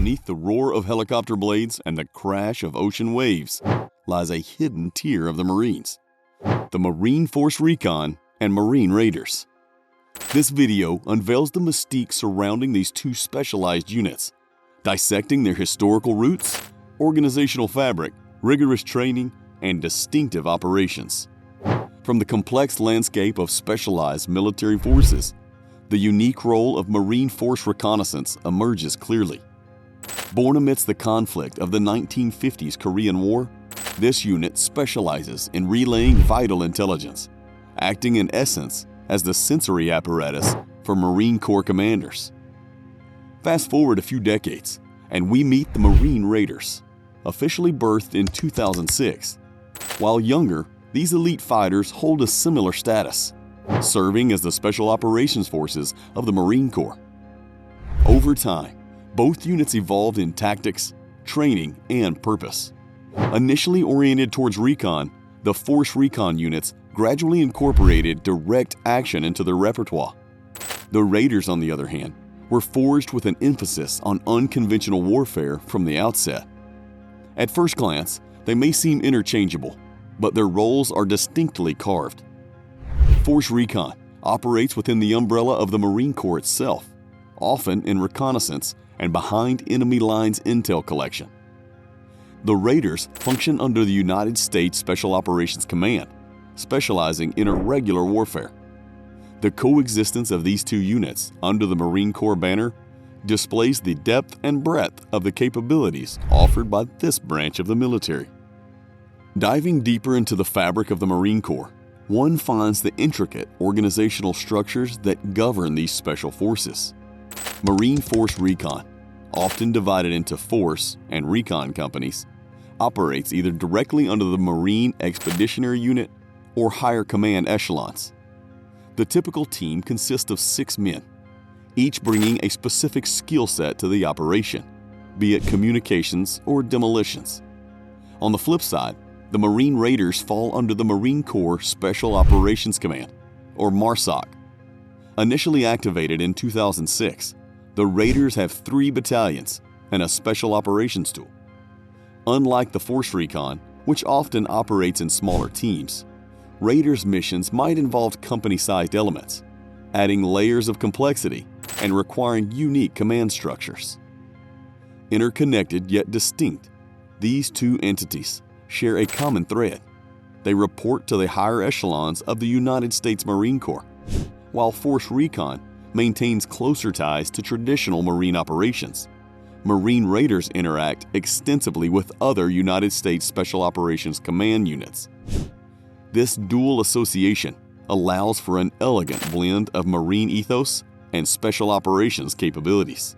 beneath the roar of helicopter blades and the crash of ocean waves lies a hidden tier of the Marines, the Marine Force Recon and Marine Raiders. This video unveils the mystique surrounding these two specialized units, dissecting their historical roots, organizational fabric, rigorous training, and distinctive operations. From the complex landscape of specialized military forces, the unique role of Marine Force Reconnaissance emerges clearly. Born amidst the conflict of the 1950s Korean War, this unit specializes in relaying vital intelligence, acting in essence as the sensory apparatus for Marine Corps commanders. Fast forward a few decades, and we meet the Marine Raiders, officially birthed in 2006. While younger, these elite fighters hold a similar status, serving as the Special Operations Forces of the Marine Corps. Over time, both units evolved in tactics, training, and purpose. Initially oriented towards recon, the Force Recon units gradually incorporated direct action into their repertoire. The Raiders, on the other hand, were forged with an emphasis on unconventional warfare from the outset. At first glance, they may seem interchangeable, but their roles are distinctly carved. Force Recon operates within the umbrella of the Marine Corps itself, often in reconnaissance and behind enemy lines intel collection. The Raiders function under the United States Special Operations Command, specializing in irregular warfare. The coexistence of these two units under the Marine Corps banner displays the depth and breadth of the capabilities offered by this branch of the military. Diving deeper into the fabric of the Marine Corps, one finds the intricate organizational structures that govern these special forces. Marine Force Recon, often divided into Force and Recon companies, operates either directly under the Marine Expeditionary Unit or higher command echelons. The typical team consists of 6 men, each bringing a specific skill set to the operation, be it communications or demolitions. On the flip side, the Marine Raiders fall under the Marine Corps Special Operations Command, or MARSOC. Initially activated in 2006, the Raiders have 3 battalions and a special operations tool. Unlike the Force Recon, which often operates in smaller teams, Raiders' missions might involve company-sized elements, adding layers of complexity and requiring unique command structures. Interconnected yet distinct, these two entities share a common thread. They report to the higher echelons of the United States Marine Corps, while Force Recon maintains closer ties to traditional Marine operations. Marine Raiders interact extensively with other United States Special Operations Command units. This dual association allows for an elegant blend of Marine ethos and special operations capabilities,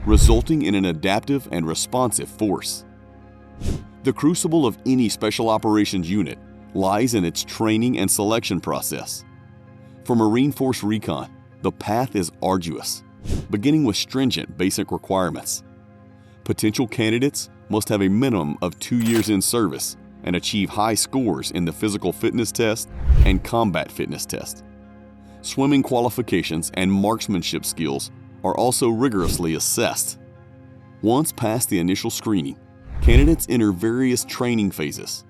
resulting in an adaptive and responsive force. The crucible of any special operations unit lies in its training and selection process. For Marine Force Recon, the path is arduous, beginning with stringent basic requirements. Potential candidates must have a minimum of 2 years in service and achieve high scores in the physical fitness test and combat fitness test. Swimming qualifications and marksmanship skills are also rigorously assessed. Once past the initial screening, candidates enter various training phases.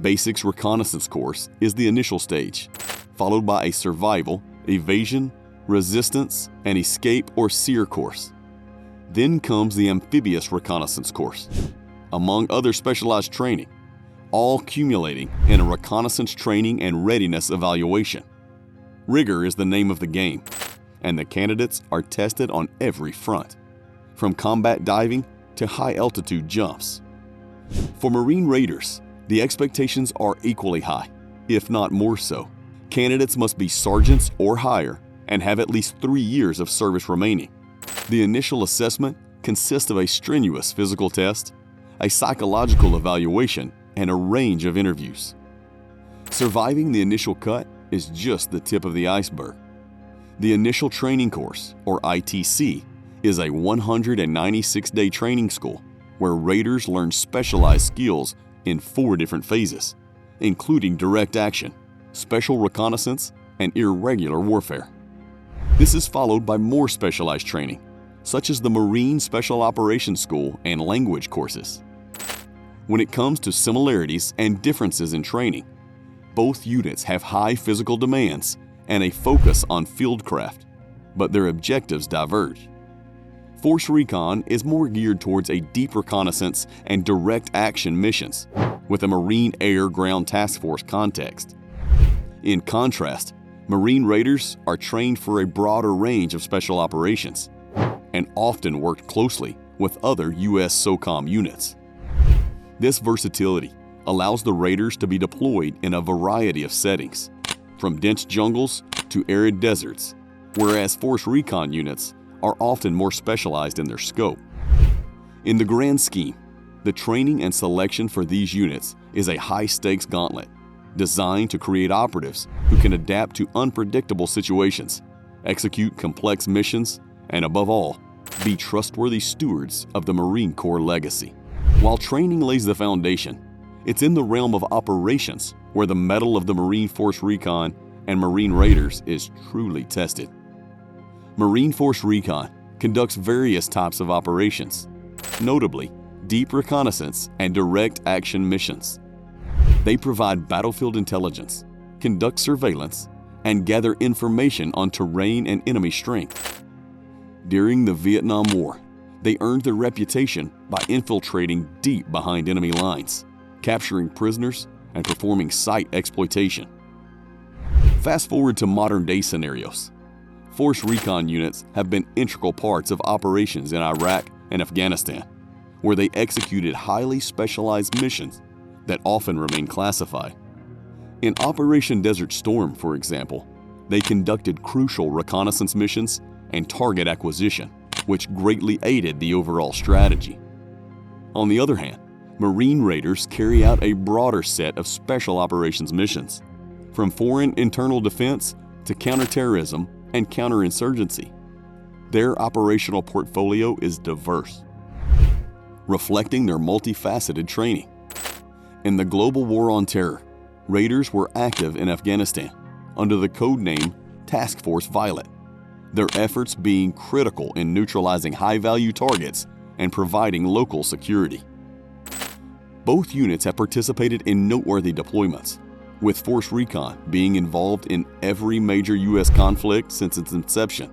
Basics Reconnaissance course is the initial stage, followed by a survival, evasion, resistance, and escape or SEER course. Then comes the amphibious reconnaissance course, among other specialized training, all culminating in a reconnaissance training and readiness evaluation. Rigor is the name of the game, and the candidates are tested on every front, from combat diving to high-altitude jumps. For Marine Raiders, the expectations are equally high, if not more so. Candidates must be sergeants or higher and have at least 3 years of service remaining. The initial assessment consists of a strenuous physical test, a psychological evaluation, and a range of interviews. Surviving the initial cut is just the tip of the iceberg. The initial training course, or ITC, is a 196-day training school where Raiders learn specialized skills in 4 different phases, including direct action, special reconnaissance, and irregular warfare. This is followed by more specialized training, such as the Marine Special Operations School and language courses. When it comes to similarities and differences in training, both units have high physical demands and a focus on fieldcraft, but their objectives diverge. Force Recon is more geared towards a deep reconnaissance and direct action missions, with a Marine Air-Ground Task Force context. In contrast, Marine Raiders are trained for a broader range of special operations and often work closely with other U.S. SOCOM units. This versatility allows the Raiders to be deployed in a variety of settings, from dense jungles to arid deserts, whereas Force Recon units are often more specialized in their scope. In the grand scheme, the training and selection for these units is a high-stakes gauntlet designed to create operatives who can adapt to unpredictable situations, execute complex missions, and above all, be trustworthy stewards of the Marine Corps legacy. While training lays the foundation, it's in the realm of operations where the mettle of the Marine Force Recon and Marine Raiders is truly tested. Marine Force Recon conducts various types of operations, notably deep reconnaissance and direct action missions. They provide battlefield intelligence, conduct surveillance, and gather information on terrain and enemy strength. During the Vietnam War, they earned their reputation by infiltrating deep behind enemy lines, capturing prisoners, and performing site exploitation. Fast forward to modern-day scenarios. Force Recon units have been integral parts of operations in Iraq and Afghanistan, where they executed highly specialized missions that often remain classified. In Operation Desert Storm, for example, they conducted crucial reconnaissance missions and target acquisition, which greatly aided the overall strategy. On the other hand, Marine Raiders carry out a broader set of special operations missions, from foreign internal defense to counterterrorism and counterinsurgency. Their operational portfolio is diverse, reflecting their multifaceted training. In the global war on terror, Raiders were active in Afghanistan under the code name Task Force Violet, their efforts being critical in neutralizing high-value targets and providing local security. Both units have participated in noteworthy deployments, with Force Recon being involved in every major U.S. conflict since its inception.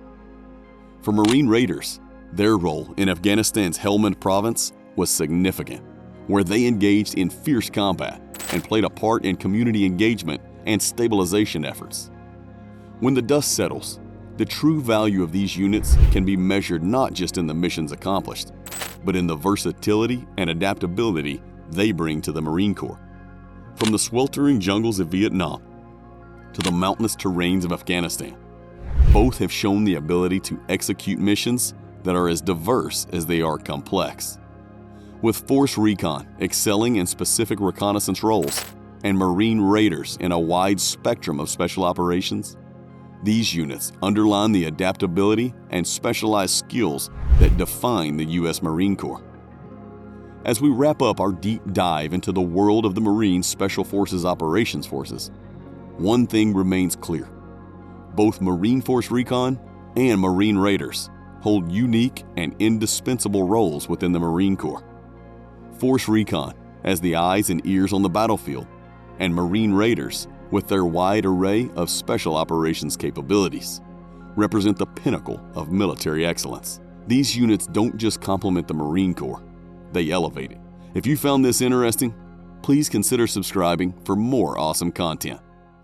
For Marine Raiders, their role in Afghanistan's Helmand Province was significant, where they engaged in fierce combat and played a part in community engagement and stabilization efforts. When the dust settles, the true value of these units can be measured not just in the missions accomplished, but in the versatility and adaptability they bring to the Marine Corps. From the sweltering jungles of Vietnam to the mountainous terrains of Afghanistan, both have shown the ability to execute missions that are as diverse as they are complex. With Force Recon excelling in specific reconnaissance roles and Marine Raiders in a wide spectrum of special operations, these units underline the adaptability and specialized skills that define the U.S. Marine Corps. As we wrap up our deep dive into the world of the Marine Special Forces Operations Forces, one thing remains clear. Both Marine Force Recon and Marine Raiders hold unique and indispensable roles within the Marine Corps. Force Recon as the eyes and ears on the battlefield, and Marine Raiders with their wide array of special operations capabilities represent the pinnacle of military excellence. These units don't just complement the Marine Corps, they elevate it. If you found this interesting, please consider subscribing for more awesome content.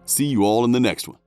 See you all in the next one.